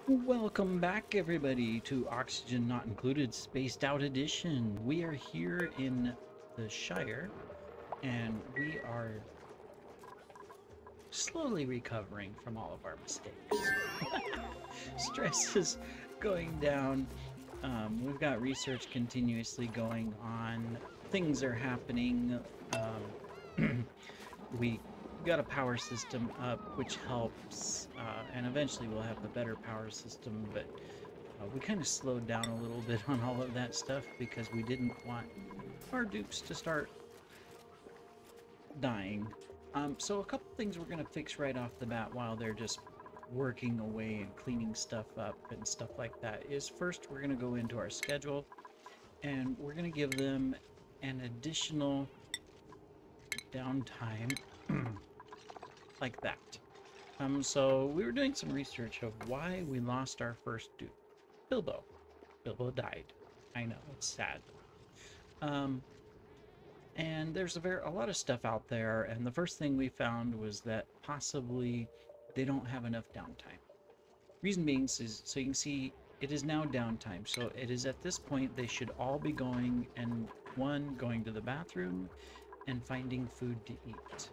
Welcome back, everybody, to Oxygen Not Included Spaced Out Edition. We are here in the Shire, and we are slowly recovering from all of our mistakes. Stress is going down. We've got research continuously going on. Things are happening. We got a power system up, which helps, and eventually we'll have the better power system, but we kind of slowed down a little bit on all of that stuff because we didn't want our dupes to start dying. So a couple things we're going to fix right off the bat while they're just working away and cleaning stuff up and stuff like that is, first we're going to go into our schedule and we're going to give them an additional downtime like that. So we were doing some research of why we lost our first dupe. Bilbo. Bilbo died. I know, it's sad. And there's a lot of stuff out there, and the first thing we found was that possibly they don't have enough downtime. Reason being is, so you can see it is now downtime. So it is at this point they should all be going going to the bathroom and finding food to eat.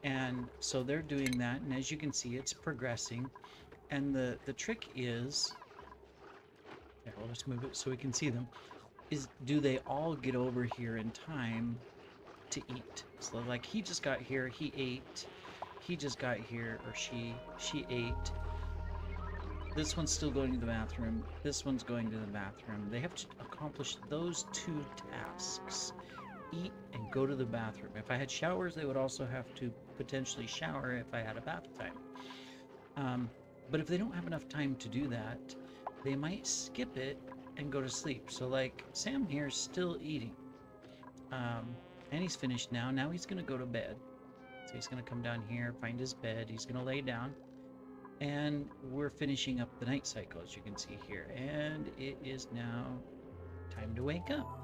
And so they're doing that, and as you can see, it's progressing. And the trick is, here, we'll just move it so we can see them, is do they all get over here in time to eat? So like he just got here, he ate, he just got here, or she ate. This one's still going to the bathroom, this one's going to the bathroom. They have to accomplish those two tasks: eat and go to the bathroom. If I had showers, they would also have to potentially shower if I had a bath time. But if they don't have enough time to do that, they might skip it and go to sleep. So like Sam here is still eating, and he's finished now. Now he's gonna go to bed. So he's gonna come down here, find his bed, he's gonna lay down, and we're finishing up the night cycle, as you can see here. And it is now time to wake up.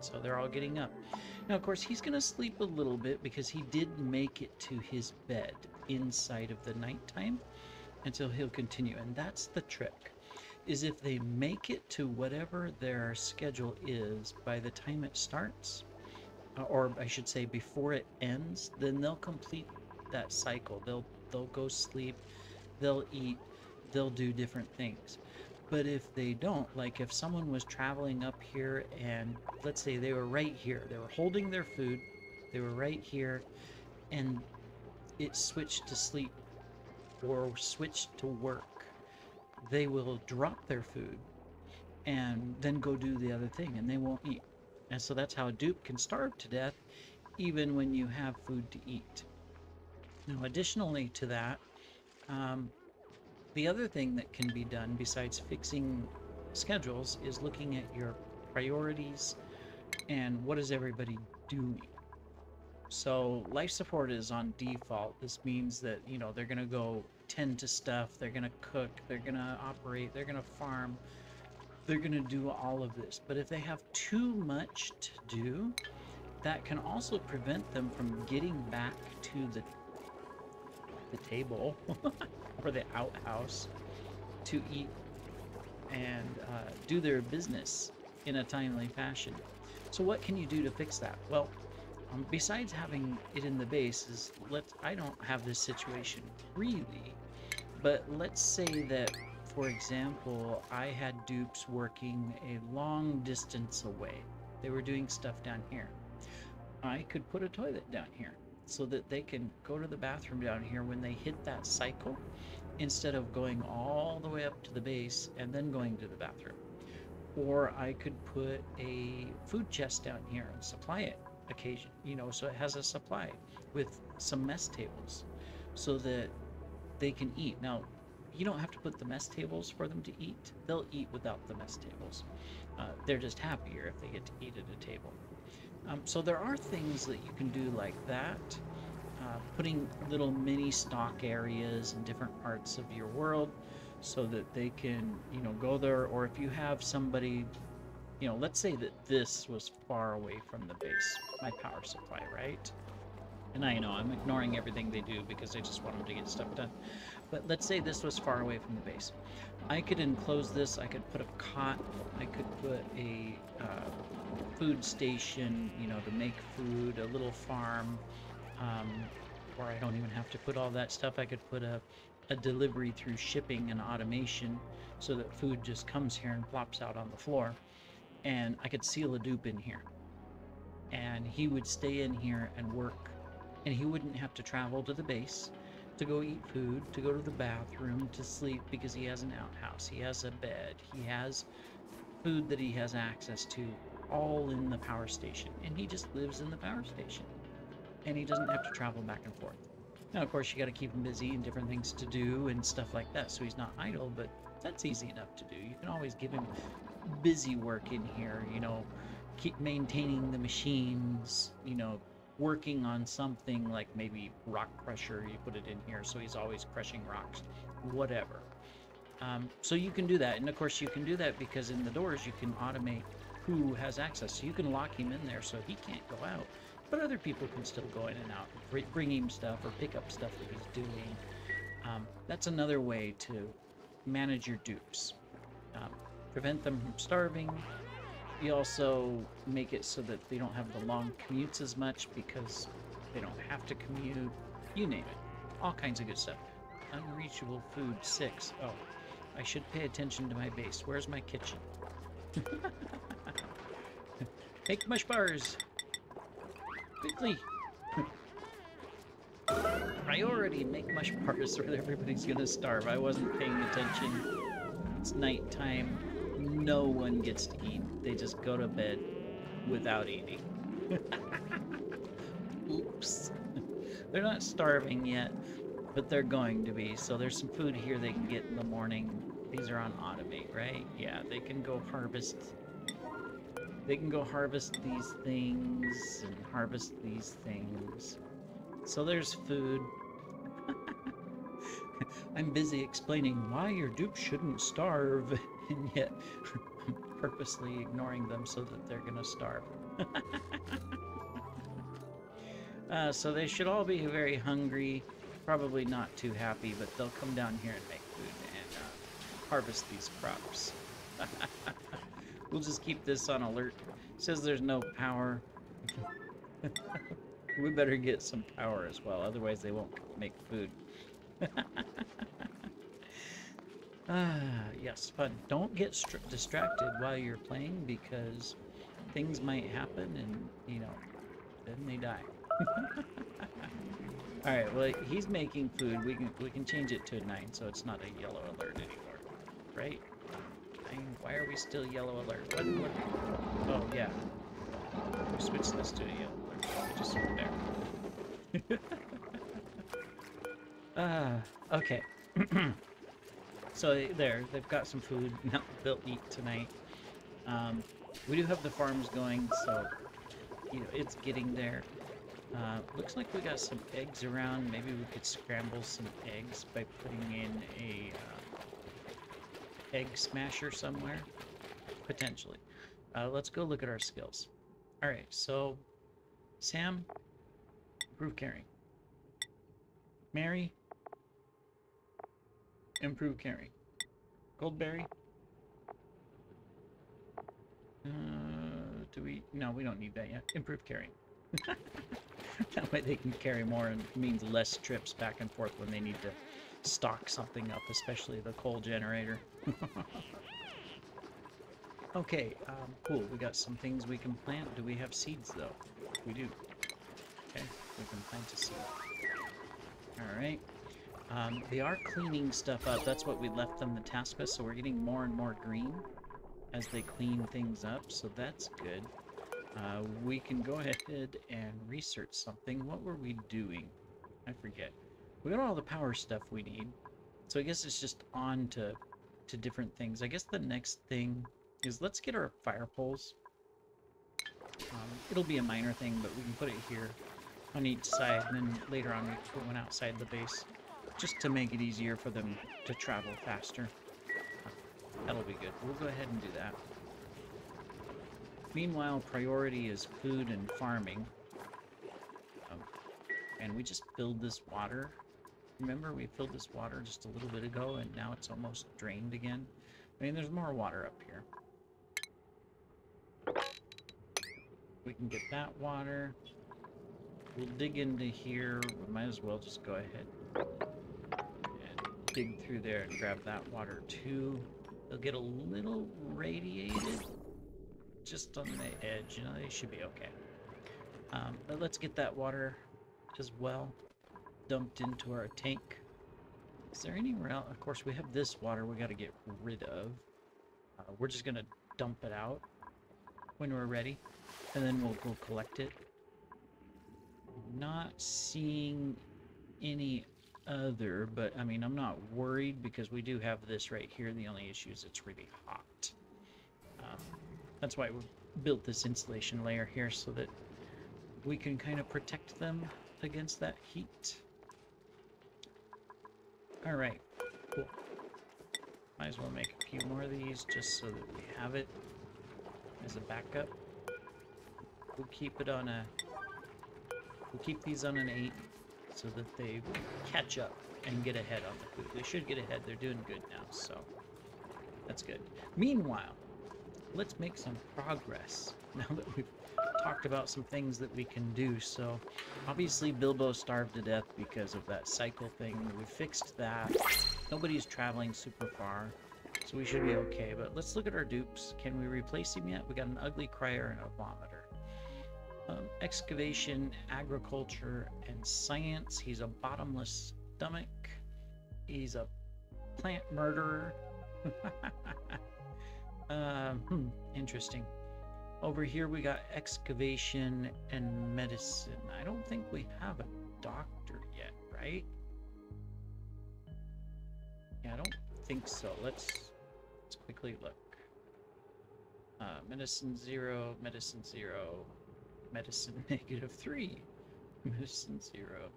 So they're all getting up. Now, of course, he's going to sleep a little bit because he did make it to his bed inside of the nighttime, and so he'll continue. And that's the trick, is if they make it to whatever their schedule is by the time it starts, or I should say before it ends, then they'll complete that cycle. They'll go sleep, they'll eat, they'll do different things. But if they don't, like if someone was traveling up here and let's say they were right here, they were holding their food, they were right here, and it switched to sleep or switched to work, they will drop their food and then go do the other thing, and they won't eat. And so that's how a dupe can starve to death even when you have food to eat. Now, additionally to that, the other thing that can be done besides fixing schedules is looking at your priorities and what is everybody doing. So life support is on default. This means that, you know, they're going to go tend to stuff, they're going to cook, they're going to operate, they're going to farm, they're going to do all of this. But if they have too much to do, that can also prevent them from getting back to the table or the outhouse to eat and do their business in a timely fashion. So what can you do to fix that? Well, besides having it in the base, is I don't have this situation really, but let's say that, for example, I had dupes working a long distance away. They were doing stuff down here. I could put a toilet down here so that they can go to the bathroom down here when they hit that cycle, instead of going all the way up to the base and then going to the bathroom. Or I could put a food chest down here and supply it occasion, you know, so it has a supply with some mess tables so that they can eat. Now, you don't have to put the mess tables for them to eat. They'll eat without the mess tables. They're just happier if they get to eat at a table. So there are things that you can do like that, putting little mini stock areas in different parts of your world so that they can, you know, go there. Or if you have somebody, you know, let's say that this was far away from the base, my power supply, right? And I know I'm ignoring everything they do because I just want them to get stuff done. But let's say this was far away from the base. I could enclose this. I could put a cot. I could put a food station, you know, to make food, a little farm, where I don't even have to put all that stuff. I could put a delivery through shipping and automation so that food just comes here and plops out on the floor. And I could seal a dupe in here. And he would stay in here and work. And he wouldn't have to travel to the base to go eat food, to go to the bathroom, to sleep, because he has an outhouse. He has a bed. He has food that he has access to, all in the power station. And he just lives in the power station. And he doesn't have to travel back and forth. Now, of course, you got to keep him busy and different things to do and stuff like that, so he's not idle, but that's easy enough to do. You can always give him busy work in here, you know, keep maintaining the machines, you know, working on something like maybe rock crusher, you put it in here, so he's always crushing rocks, whatever. So you can do that, and of course you can do that because in the doors you can automate who has access, so you can lock him in there so he can't go out. But other people can still go in and out, bring him stuff or pick up stuff that he's doing. That's another way to manage your dupes. Prevent them from starving. You also make it so that they don't have the long commutes as much because they don't have to commute. You name it. All kinds of good stuff. Unreachable food 6. Oh, I should pay attention to my base. Where's my kitchen? Make mush bars. Quickly! Priority, make mush bars or everybody's gonna starve. I wasn't paying attention. It's nighttime. No one gets to eat. They just go to bed without eating. Oops. They're not starving yet, but they're going to be. So there's some food here they can get in the morning. These are on automate, right? Yeah, they can go harvest. They can go harvest these things and harvest these things. So there's food. I'm busy explaining why your dupe shouldn't starve, and yet I'm purposely ignoring them so that they're gonna starve. So they should all be very hungry, probably not too happy, but they'll come down here and make food and harvest these crops. We'll just keep this on alert. It says there's no power. We better get some power as well, otherwise they won't make food. Yes, fun. Don't get distracted while you're playing because things might happen and, you know, then they die. Alright, well, he's making food. We can change it to a 9 so it's not a yellow alert anymore. Right? Why are we still yellow alert? What? Oh, yeah. We switched this to a yellow alert. I just went there. Okay. So there, they've got some food. Now they'll eat tonight. We do have the farms going, so, you know, it's getting there. Looks like we got some eggs around. Maybe we could scramble some eggs by putting in a egg smasher somewhere, potentially. Let's go look at our skills. All right, so Sam, improve carrying. Mary, improve carrying. Goldberry. Do we? No, we don't need that yet. Improve carrying. That way they can carry more and means less trips back and forth when they need to stock something up, especially the coal generator. Okay, cool. We got some things we can plant. Do we have seeds, though? We do. Okay, we can plant a seed. Alright. They are cleaning stuff up. That's what we left them the task with, so we're getting more and more green as they clean things up, so that's good. We can go ahead and research something. What were we doing? I forget. We got all the power stuff we need, so I guess it's just on to different things. I guess the next thing is let's get our fire poles. It'll be a minor thing, but we can put it here on each side, and then later on we put one outside the base, just to make it easier for them to travel faster. That'll be good. We'll go ahead and do that. Meanwhile, priority is food and farming. And we just build this water. Remember, we filled this water just a little bit ago, and now it's almost drained again. I mean, there's more water up here. We can get that water. We'll dig into here. We might as well just go ahead and dig through there and grab that water too. They'll get a little radiated just on the edge. You know, they should be okay. But let's get that water as well dumped into our tank. Is there anywhere else? Of course, we have this water we got to get rid of. We're just going to dump it out when we're ready, and then we'll go collect it. Not seeing any other, but I mean, I'm not worried because we do have this right here. The only issue is it's really hot. That's why we built this insulation layer here, so that we can kind of protect them against that heat. All right, cool. Might as well make a few more of these just so that we have it as a backup. We'll keep it on a... We'll keep these on an 8 so that they catch up and get ahead on the food. They should get ahead. They're doing good now, so that's good. Meanwhile, let's make some progress now that we've talked about some things that we can do. So obviously Bilbo starved to death because of that cycle thing. We fixed that. Nobody's traveling super far, so we should be okay. But let's look at our dupes. Can we replace him yet? We got an ugly crier and a vomiter. Excavation, agriculture, and science. He's a bottomless stomach. He's a plant murderer. Interesting. Over here we got excavation and medicine. I don't think we have a doctor yet, right? Yeah, I don't think so. Let's quickly look. Medicine 0, medicine 0, medicine -3, medicine 0,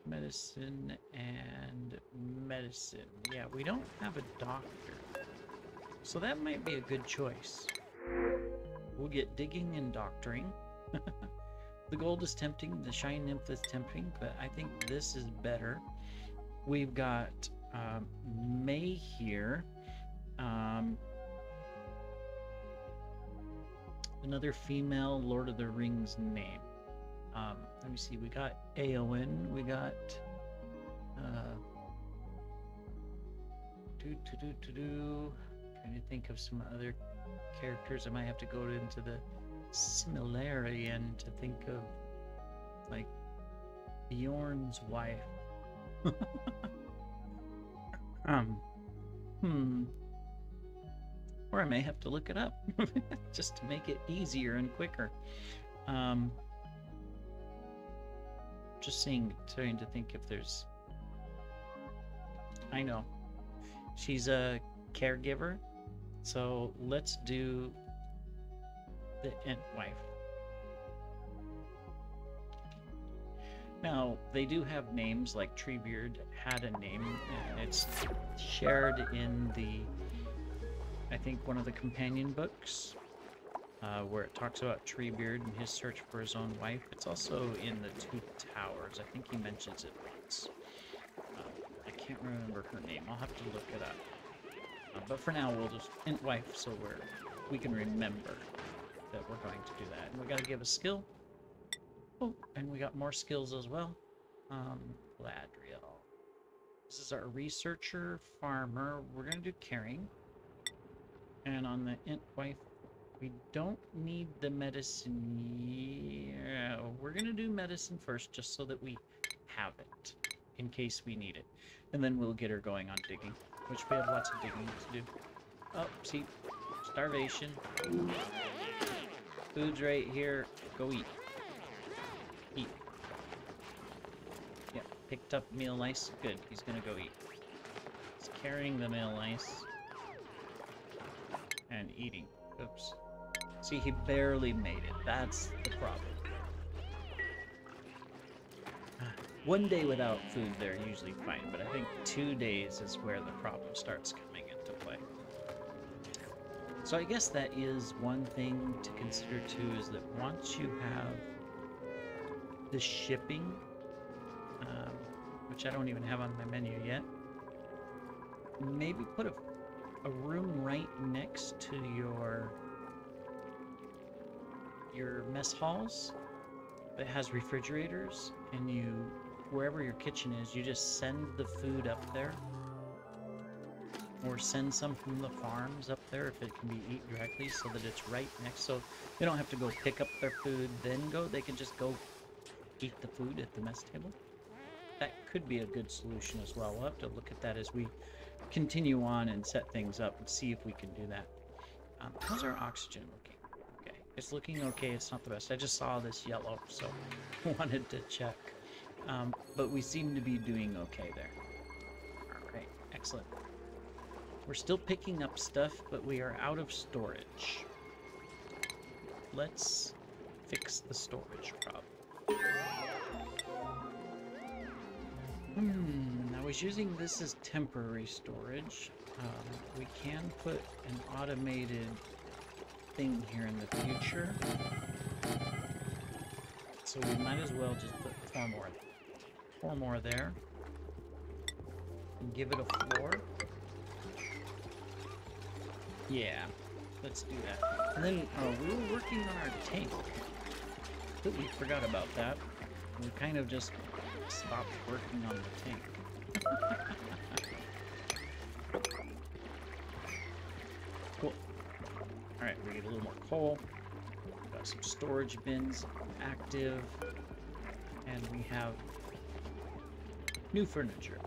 medicine, and medicine. Yeah, we don't have a doctor. So that might be a good choice. We'll get digging and doctoring. The gold is tempting, the shine nymph is tempting, but I think this is better. We've got May here. Another female Lord of the Rings name. Let me see, we got Aowen, we got trying to think of some other characters. I might have to go into the similarity and to think of like Bjorn's wife. Or I may have to look it up just to make it easier and quicker. Just trying to think if there's... I know. She's a caregiver. So let's do the Ent wife. Now, they do have names, like Treebeard had a name, and it's shared in the, I think, one of the companion books, where it talks about Treebeard and his search for his own wife. It's also in the Two Towers. I think he mentions it once. I can't remember her name. I'll have to look it up. But for now, we'll just Ent wife, so we can remember that we're going to do that. And we got to give a skill. Oh, and we got more skills as well. Gladriel. This is our researcher, farmer. We're going to do caring. And on the Ent wife, we don't need the medicine. Yeah, we're going to do medicine first, just so that we have it, in case we need it. And then we'll get her going on digging, which we have lots of digging to do. Oh, see, starvation. Food's right here. Go eat. Eat. Yep, picked up meal ice. Good, he's gonna go eat. He's carrying the meal ice. And eating. Oops. See, he barely made it. That's the problem. One day without food, they're usually fine, but I think 2 days is where the problem starts coming into play. So I guess that is one thing to consider too, is that once you have the shipping, which I don't even have on my menu yet. Maybe put a room right next to your mess halls that has refrigerators, and wherever your kitchen is, you just send the food up there, or send some from the farms up there if it can be eaten directly, so that it's right next. So they don't have to go pick up their food, then go. They can just go eat the food at the mess table. That could be a good solution as well. We'll have to look at that as we continue on and set things up and see if we can do that. How's our oxygen looking? Okay, it's looking okay. It's not the best. I just saw this yellow, so wanted to check. But we seem to be doing okay there. All right, excellent. We're still picking up stuff, but we are out of storage. Let's fix the storage problem. I was using this as temporary storage. We can put an automated thing here in the future. So we might as well just put four more there. And give it a floor. Yeah, let's do that. And then we were working on our tank. Completely forgot about that. We kind of just stopped working on the tank. Cool. Alright, we get a little more coal. Got some storage bins active. And we have new furniture.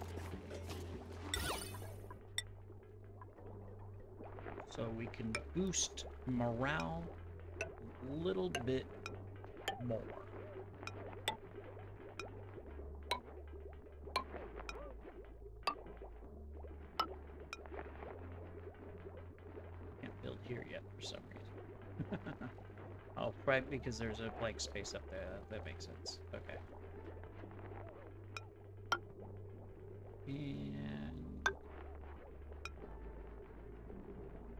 So we can boost morale a little bit more. Can't build here yet for some reason. Oh, right, because there's a blank space up there. That makes sense. Okay.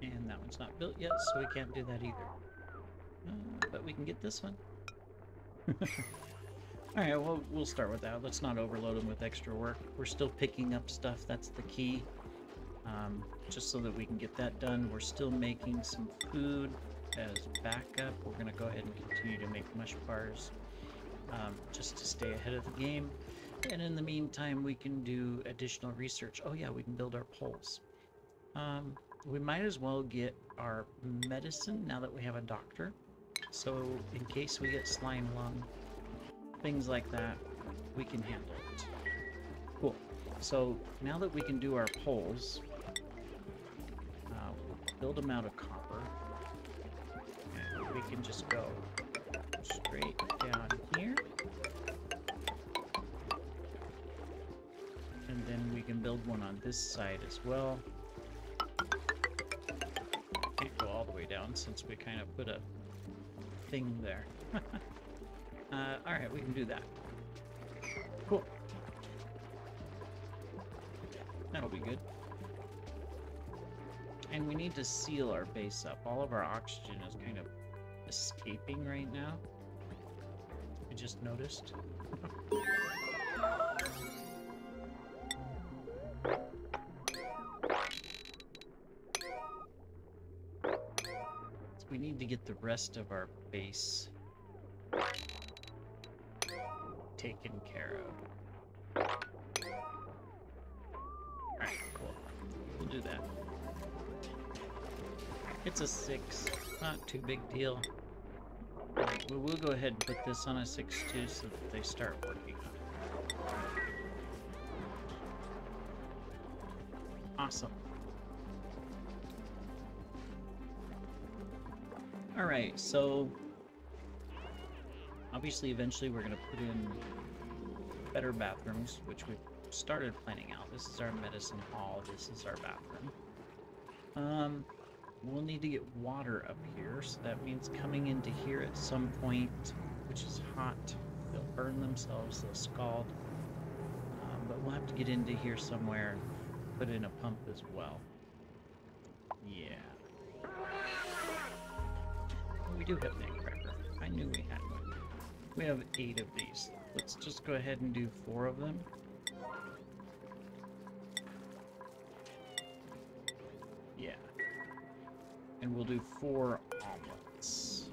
And that one's not built yet, so we can't do that either. But we can get this one. Alright, well, we'll start with that. Let's not overload them with extra work. We're still picking up stuff. That's the key. Just so that we can get that done. We're still making some food as backup. We're going to go ahead and continue to make mush bars just to stay ahead of the game. And in the meantime, we can do additional research. Oh yeah, we can build our poles. We might as well get our medicine now that we have a doctor. So in case we get slime lung, things like that, we can handle it. Cool. So now that we can do our poles, we'll build them out of copper. And we can just go straight down here. And then we can build one on this side as well. Can't go all the way down since we kind of put a thing there. Alright, we can do that. Cool. That'll be good. And we need to seal our base up. All of our oxygen is kind of escaping right now. I just noticed. We need to get the rest of our base taken care of. Alright, cool. We'll do that. It's a 6. Not too big deal. We will go ahead and put this on a 6 too so that they start working on it. Awesome. Alright, so obviously eventually we're going to put in better bathrooms, which we've started planning out. This is our medicine hall, this is our bathroom. We'll need to get water up here, so that means coming into here at some point, which is hot. They'll burn themselves, they'll scald. But we'll have to get into here somewhere and put in a pump as well. Yeah. We do have an egg cracker. I knew we had one. We have 8 of these. Let's just go ahead and do 4 of them. Yeah. And we'll do 4 omelets.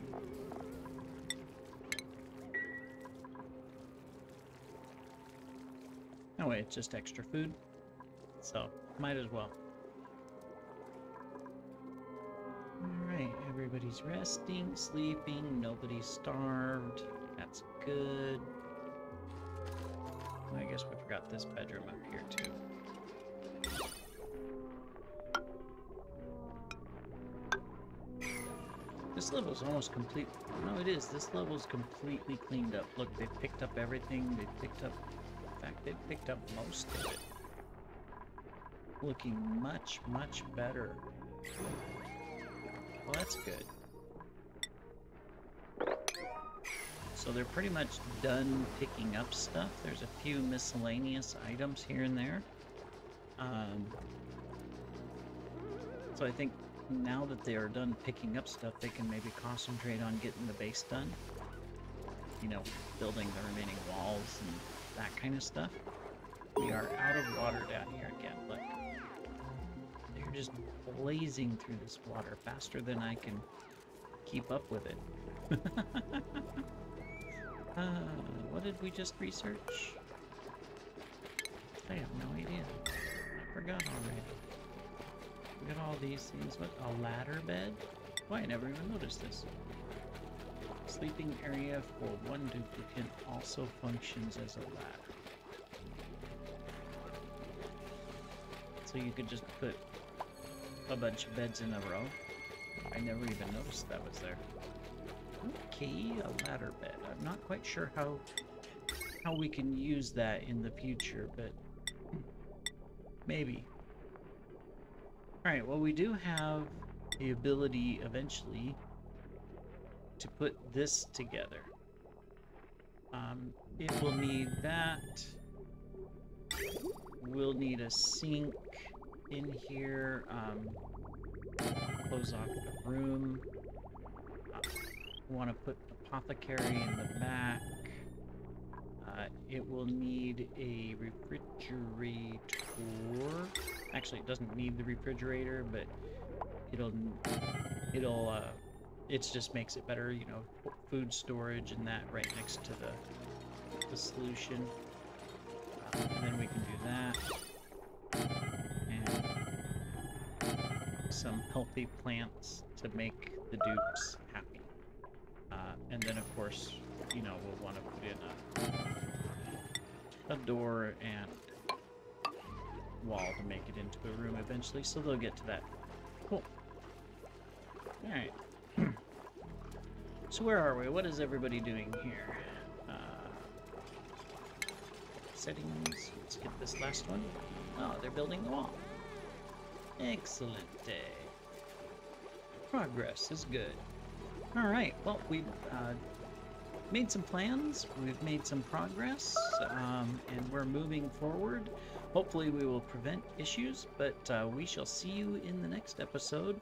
Oh wait, it's just extra food. So, might as well. Alright, everybody's resting, sleeping, nobody's starved. That's good. I guess we forgot this bedroom up here too. This level's almost complete. No, it is. This level's completely cleaned up. Look, they've picked up everything. They've picked up... In fact, they've picked up most of it. Looking much, much better. Well, that's good. So they're pretty much done picking up stuff. There's a few miscellaneous items here and there. So I think now that they are done picking up stuff, they can maybe concentrate on getting the base done. You know, building the remaining walls and that kind of stuff. We are out of water down here again. Look. They're just blazing through this water faster than I can keep up with it. What did we just research? I have no idea. I forgot already. We got all these things. What? A ladder bed? Oh, I never even noticed this. Sleeping area for one duplicate also functions as a ladder. So you could just put a bunch of beds in a row. I never even noticed that was there. Okay, a ladder bed. I'm not quite sure how we can use that in the future, but maybe. Alright, well, we do have the ability eventually to put this together. It will need that. We'll need a sink in here. Close off the room. Want to put apothecary in the back. It will need a refrigerator. Actually, it doesn't need the refrigerator, but it just makes it better, you know, food storage and that right next to the solution. And then we can do that. And some healthy plants to make the dupes happy. And then, of course, you know, we'll want to put in a door and wall to make it into a room eventually, so they'll get to that. Cool. Alright. So where are we? What is everybody doing here? Settings. Let's get this last one. Oh, they're building the wall. Excellent day. Progress is good. Alright, well, we've made some plans, we've made some progress, and we're moving forward. Hopefully we will prevent issues, but we shall see you in the next episode.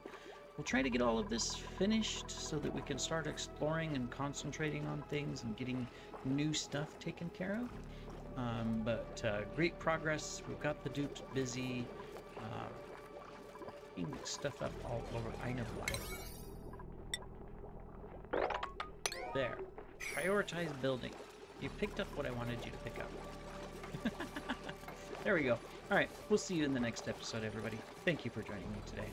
We'll try to get all of this finished so that we can start exploring and concentrating on things and getting new stuff taken care of. But great progress. We've got the dupes busy. Picking stuff up all over. I know why. There. Prioritize building. You picked up what I wanted you to pick up. There we go. Alright, we'll see you in the next episode, everybody. Thank you for joining me today.